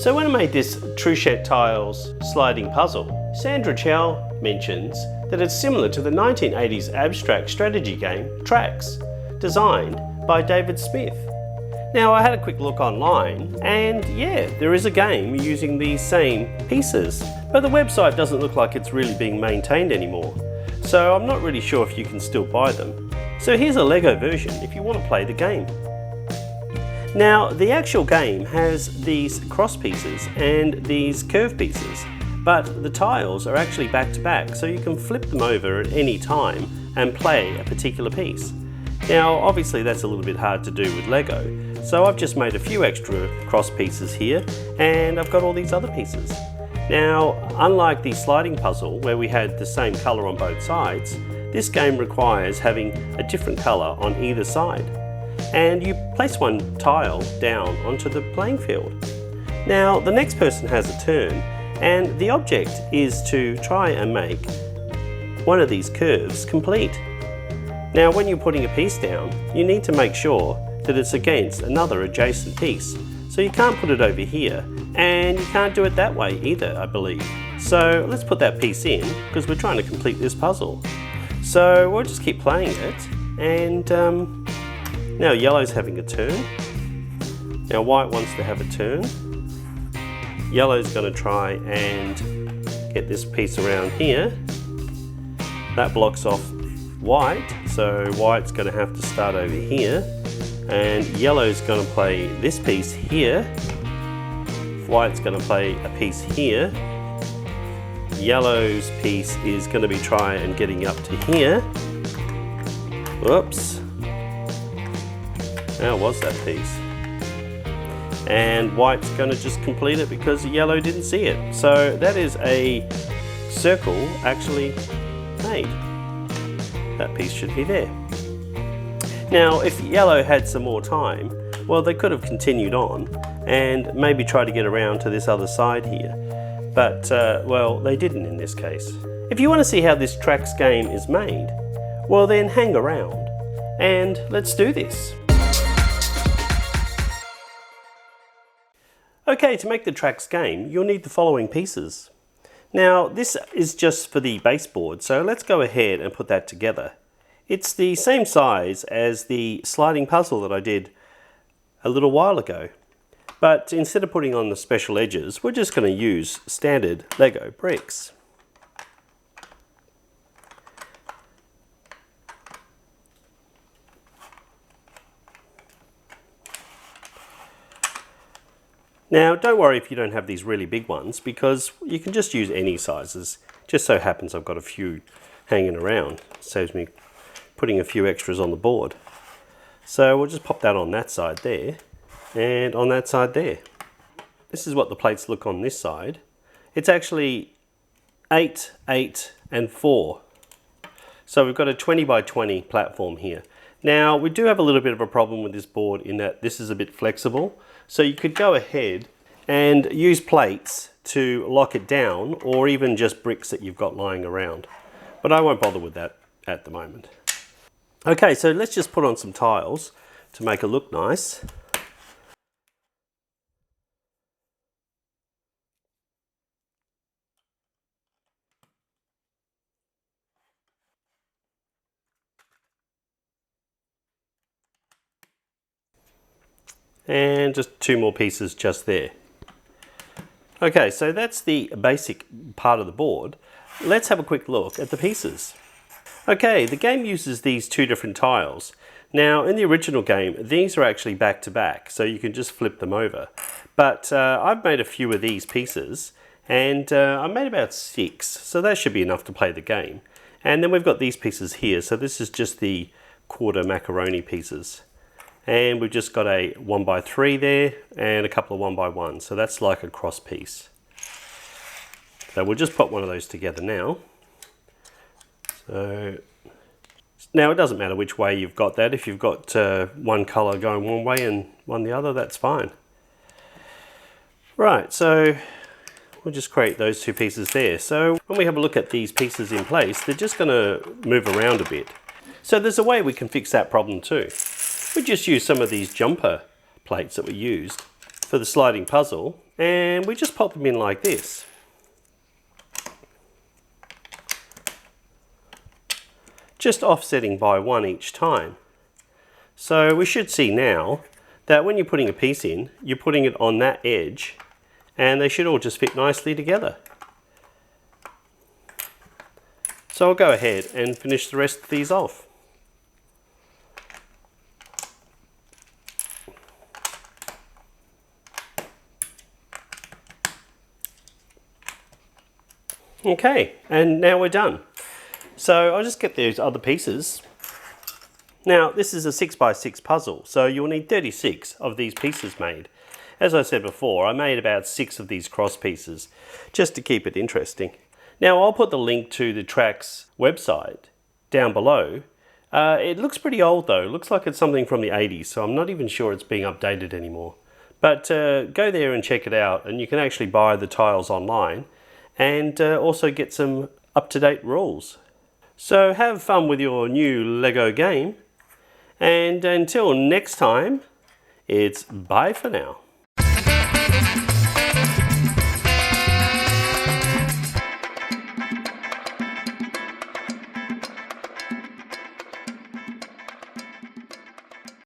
So when I made this Truchet Tiles sliding puzzle, Sandra Chow mentions that it's similar to the 1980s abstract strategy game Trax, designed by David Smith. Now I had a quick look online and yeah, there is a game using these same pieces, but the website doesn't look like it's really being maintained anymore. So I'm not really sure if you can still buy them. So here's a Lego version if you want to play the game. Now the actual game has these cross pieces and these curve pieces, but the tiles are actually back to back, so you can flip them over at any time and play a particular piece. Now obviously that's a little bit hard to do with Lego, so I've just made a few extra cross pieces here and I've got all these other pieces. Now unlike the sliding puzzle where we had the same colour on both sides, this game requires having a different colour on either side. And you place one tile down onto the playing field. Now the next person has a turn and the object is to try and make one of these curves complete. Now when you're putting a piece down, you need to make sure that it's against another adjacent piece. So you can't put it over here and you can't do it that way either, I believe. So let's put that piece in because we're trying to complete this puzzle. So we'll just keep playing it and now yellow's having a turn. Now white wants to have a turn. Yellow's going to try and get this piece around here. That blocks off white, so white's going to have to start over here. And yellow's going to play this piece here. White's going to play a piece here. Yellow's piece is going to be trying getting up to here. Whoops. How was that piece? And white's going to just complete it because yellow didn't see it. So that is a circle actually made. That piece should be there. Now if yellow had some more time, well they could have continued on and maybe try to get around to this other side here. But well, they didn't in this case. If you want to see how this Trax game is made, well then hang around and let's do this. Okay, to make the Trax game, you'll need the following pieces. Now, this is just for the baseboard, so let's go ahead and put that together. It's the same size as the sliding puzzle that I did a little while ago. But instead of putting on the special edges, we're just going to use standard Lego bricks. Now don't worry if you don't have these really big ones because you can just use any sizes. Just so happens I've got a few hanging around. Saves me putting a few extras on the board. So we'll just pop that on that side there and on that side there. This is what the plates look on this side. It's actually 8, 8 and 4. So we've got a 20 by 20 platform here. Now we do have a little bit of a problem with this board in that this is a bit flexible. So you could go ahead and use plates to lock it down or even just bricks that you've got lying around. But I won't bother with that at the moment. Okay, so let's just put on some tiles to make it look nice. And just 2 more pieces just there. Okay, so that's the basic part of the board. Let's have a quick look at the pieces. Okay, the game uses these 2 different tiles. Now in the original game, these are actually back to back, so you can just flip them over. But I've made a few of these pieces and I made about 6, so that should be enough to play the game. And then we've got these pieces here, so this is just the quarter macaroni pieces. And we've just got a 1 by 3 there and a couple of 1 by 1, so that's like a cross piece. So we'll just put one of those together now. So now it doesn't matter which way you've got that. If you've got one colour going one way and one the other, that's fine. Right, so we'll just create those 2 pieces there. So when we have a look at these pieces in place, they're just going to move around a bit. So there's a way we can fix that problem too. We just use some of these jumper plates that we used for the sliding puzzle and we just pop them in like this. Just offsetting by 1 each time. So we should see now that when you're putting a piece in, you're putting it on that edge, and they should all just fit nicely together. So I'll go ahead and finish the rest of these off. Okay, and now we're done. So I'll just get those other pieces. Now this is a 6x6 puzzle, so you'll need 36 of these pieces made. As I said before, I made about 6 of these cross pieces, just to keep it interesting. Now I'll put the link to the Trax website down below. It looks pretty old though, it looks like it's something from the 80s, so I'm not even sure it's being updated anymore. But go there and check it out, and you can actually buy the tiles online and also get some up-to-date rules. So have fun with your new Lego game, and until next time, it's bye for now.